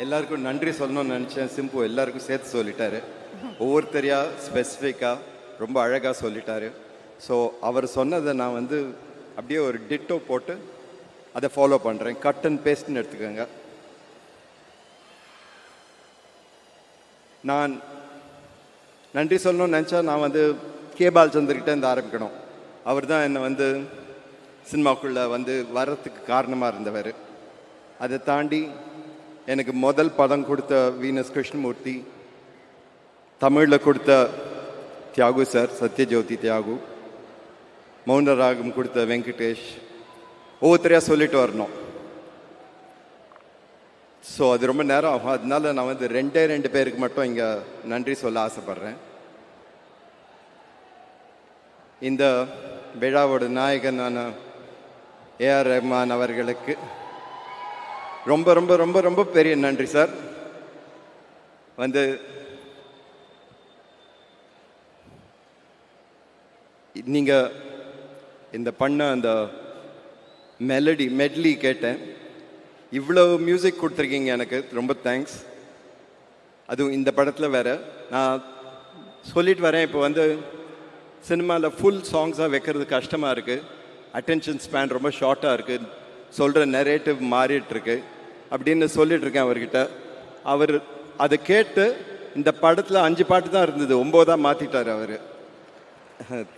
எல்லாருக்கும் நன்றி சொல்லணும்னு நினச்சேன். சிம்பு எல்லாருக்கும் சேர்த்து சொல்லிட்டாரு. ஒவ்வொருத்தரையா ஸ்பெசிஃபிக்காக ரொம்ப அழகாக சொல்லிட்டாரு. ஸோ அவர் சொன்னதை நான் வந்து அப்படியே ஒரு டிட்டோ போட்டு அதை ஃபாலோ பண்ணுறேன். கட் அண்ட் பேஸ்ட்னு எடுத்துக்கோங்க. நான் நன்றி சொல்லணும்னு நினச்சா நான் வந்து கே பாலச்சந்தர்கிட்ட இருந்து ஆரம்பிக்கணும். அவர் தான் என்னை வந்து சினிமாக்குள்ளே வந்து வர்றதுக்கு காரணமாக இருந்தவர். அதை தாண்டி எனக்கு முதல் படம் கொடுத்த வீனஸ் கிருஷ்ணமூர்த்தி, தமிழில் கொடுத்த தியாகு சார், சத்யஜோதி தியாகு, மௌனராகம் கொடுத்த வெங்கடேஷ், ஒவ்வொருத்தரையாக சொல்லிட்டு வரணும். ஸோ அது ரொம்ப நேரம் ஆகும். அதனால நான் வந்து ரெண்டு பேருக்கு மட்டும் இங்கே நன்றி சொல்ல ஆசைப்பட்றேன். இந்த விழாவோட நாயகனான ஏஆர் ரஹ்மான் அவர்களுக்கு ரொம்ப ரொம்ப ரொம்ப ரொம்ப பெரிய நன்றி சார். வந்து நீங்கள் இந்த பண்ண அந்த மெட்லி கேட்டேன். இவ்வளோ மியூசிக் கொடுத்துருக்கீங்க, எனக்கு ரொம்ப தேங்க்ஸ். அதுவும் இந்த படத்தில் வேறு நான் சொல்லிட்டு வரேன். இப்போ வந்து சினிமாவில் ஃபுல் சாங்ஸாக வைக்கிறது கஷ்டமாக இருக்குது. அட்டென்ஷன் ஸ்பேன் ரொம்ப ஷார்ட்டாக இருக்குது. சொல்கிற நரேட்டிவ் மாறிட்டுருக்கு அப்படின்னு சொல்லிகிட்ருக்கேன் அவர்கிட்ட. அவர் அதை கேட்டு இந்த படத்தில் 5 பாட்டு தான் இருந்தது, 9 மாற்றிட்டார் அவர்.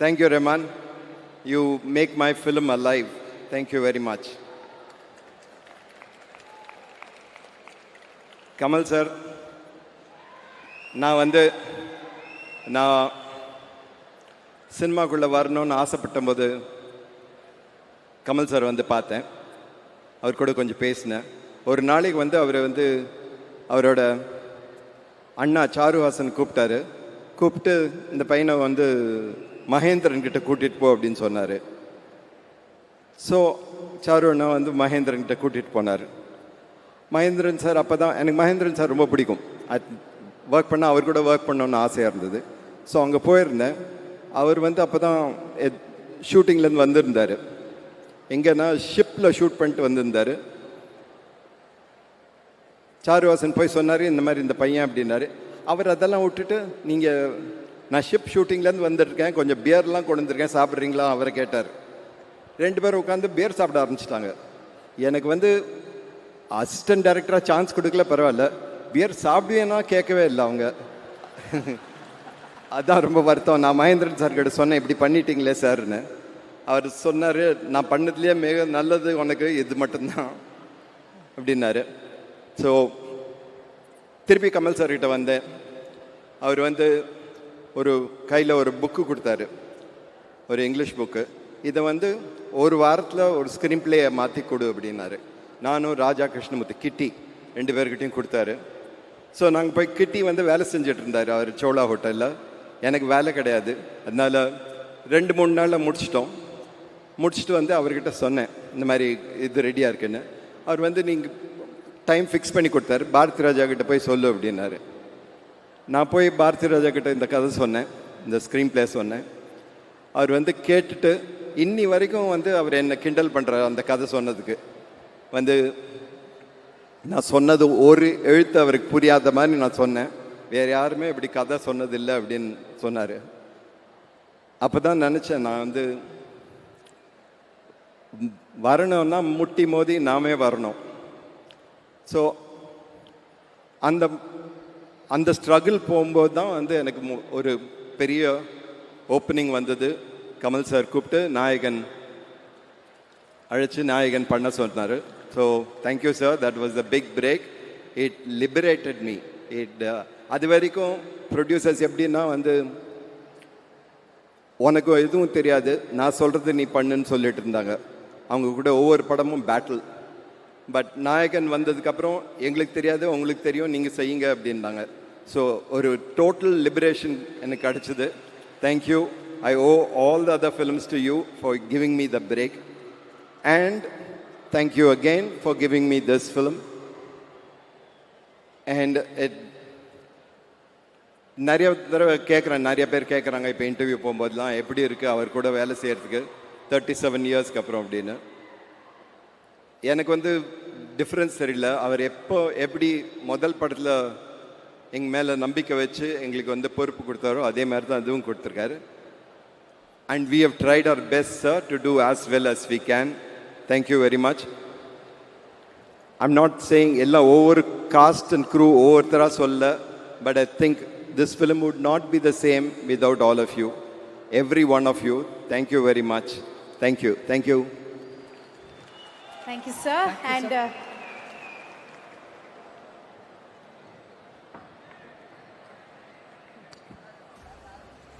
Thank you Rahman, you make my film alive. Thank you very much. Kamal sir, நான் சினிமாக்குள்ளே வரணும்னு ஆசைப்பட்ட போது கமல் சார் வந்து பார்த்தேன். அவர் கூட கொஞ்சம் பேசினேன். ஒரு நாளைக்கு வந்து அவர் வந்து அவரோட அண்ணா சாருஹாசன் கூப்பிட்டு இந்த பையனை வந்து மகேந்திரன் கிட்ட கூட்டிகிட்டு போ அப்படின்னு சொன்னார். ஸோ சாரு அண்ணா வந்து மகேந்திரன் கிட்ட கூட்டிகிட்டு போனார். மகேந்திரன் சார் அப்போ தான் எனக்கு மகேந்திரன் சார் ரொம்ப பிடிக்கும். ஒர்க் பண்ணால் அவர் கூட ஒர்க் பண்ணணுன்னு ஆசையாக இருந்தது. ஸோ அங்கே போயிருந்தேன். அவர் வந்து அப்போ தான் ஷூட்டிங்லேருந்து வந்திருந்தார். எங்கன்னா ஷிப்பில் ஷூட் பண்ணிட்டு வந்திருந்தார். சாருவாசன் போய் சொன்னார், இந்த மாதிரி இந்த பையன் அப்படின்னாரு. அவர் அதெல்லாம் விட்டுட்டு, நீங்கள் நான் ஷிப் ஷூட்டிங்லேருந்து வந்துருக்கேன், கொஞ்சம் பியர்லாம் கொண்டு வந்திருக்கேன், சாப்பிட்றீங்களா அவரை கேட்டார். 2 பேரும் உட்காந்து பியர் சாப்பிட ஆரம்பிச்சிட்டாங்க. எனக்கு வந்து அசிஸ்டன்ட் டைரக்டராக சான்ஸ் கொடுக்கல, பரவாயில்ல, பியர் சாப்பிடுவேன்னா கேட்கவே இல்லை அவங்க. அதான் ரொம்ப வருத்தம். நான் மகேந்திரன் சார்கிட்ட சொன்னேன், இப்படி பண்ணிட்டீங்களே சார்னு. அவர் சொன்னார், நான் பண்ணதுலேயே மிக நல்லது உனக்கு இது மட்டும்தான் அப்படின்னாரு. ஸோ திருப்பி கமல் சார்கிட்ட வந்தேன். அவர் வந்து ஒரு கையில் ஒரு புக்கு கொடுத்தாரு, ஒரு இங்கிலீஷ் புக்கு. இதை வந்து ஒரு வாரத்தில் ஒரு ஸ்க்ரீன் பிளேயை மாற்றி கொடு அப்படின்னாரு. நானும் ராஜா கிருஷ்ணமூர்த்தி, கிட்டி 2 பேர்கிட்டையும் கொடுத்தாரு. ஸோ நாங்கள் போய் கிட்டி வந்து வேலை செஞ்சுட்டு இருந்தார் அவர் சோழா ஹோட்டலில். எனக்கு வேலை கிடையாது, அதனால் 2-3 நாளில் முடிச்சுட்டு வந்து அவர்கிட்ட சொன்னேன், இந்த மாதிரி இது ரெடியாக இருக்குன்னு. அவர் வந்து நீங்கள் டைம் ஃபிக்ஸ் பண்ணி கொடுத்தாரு. பாரதி ராஜா கிட்ட போய் சொல்லு அப்படின்னாரு. நான் போய் பாரதி ராஜா கிட்ட இந்த கதை சொன்னேன், இந்த ஸ்க்ரீன் பிளே சொன்னேன். அவர் வந்து கேட்டுட்டு இன்னி வரைக்கும் வந்து அவர் என்னை கிண்டல் பண்ணுறாரு அந்த கதை சொன்னதுக்கு. வந்து நான் சொன்னது ஒரு எழுத்து அவருக்கு புரியாத மாதிரி நான் சொன்னேன். வேறு யாருமே இப்படி கதை சொன்னதில்லை அப்படின்னு சொன்னார். அப்போ தான் நினச்சேன், நான் வந்து வரணும்னா முட்டி மோதி நாமே வரணும். ஸோ அந்த ஸ்ட்ரகிள் போகும்போது தான் வந்து எனக்கு ஒரு பெரிய ஓப்பனிங் வந்தது. கமல் சார் கூப்பிட்டு நாயகன் பண்ண சொன்னார். So thank you sir, that was the big break. It liberated me. அது வரைக்கும் ப்ரொடியூசர்ஸ் எப்படின்னா வந்து உனக்கு எதுவும் தெரியாது, நான் சொல்கிறது நீ பண்ணுன்னு சொல்லிட்டு இருந்தாங்க. அவங்க கூட ஒவ்வொரு படமும் பேட்டில். பட் நாயகன் வந்ததுக்கப்புறம் எங்களுக்கு தெரியாது, உங்களுக்கு தெரியும், நீங்கள் செய்யுங்க அப்படின்னாங்க. ஸோ ஒரு டோட்டல் லிபரேஷன் எனக்கு கிடச்சிது. Thank you. I owe all the other films to you for giving me the break. And thank you again for giving me this film. And நிறைய தடவை நிறைய பேர் கேட்குறாங்க இப்போ இன்டர்வியூ போகும்போதெல்லாம், எப்படி இருக்குது அவர் கூட வேலை செய்கிறதுக்கு 37 இயர்ஸ்க்கு அப்புறம் அப்படின்னு. எனக்கு வந்து டிஃப்ரென்ஸ் தெரியல. அவர் எப்படி முதல் படத்தில் எங்கள் மேலே நம்பிக்கை வச்சு எங்களுக்கு வந்து பொறுப்பு கொடுத்தாரோ அதே மாதிரி தான் அதுவும் கொடுத்துருக்காரு. And we have tried our best, sir, to do as well as we can. Thank you very much. I'm not saying ella over cast and crew overthara solla, but I think this film would not be the same without all of you. Every one of you. Thank you very much. Thank you. Thank you. Thank you, sir. Thank you, sir.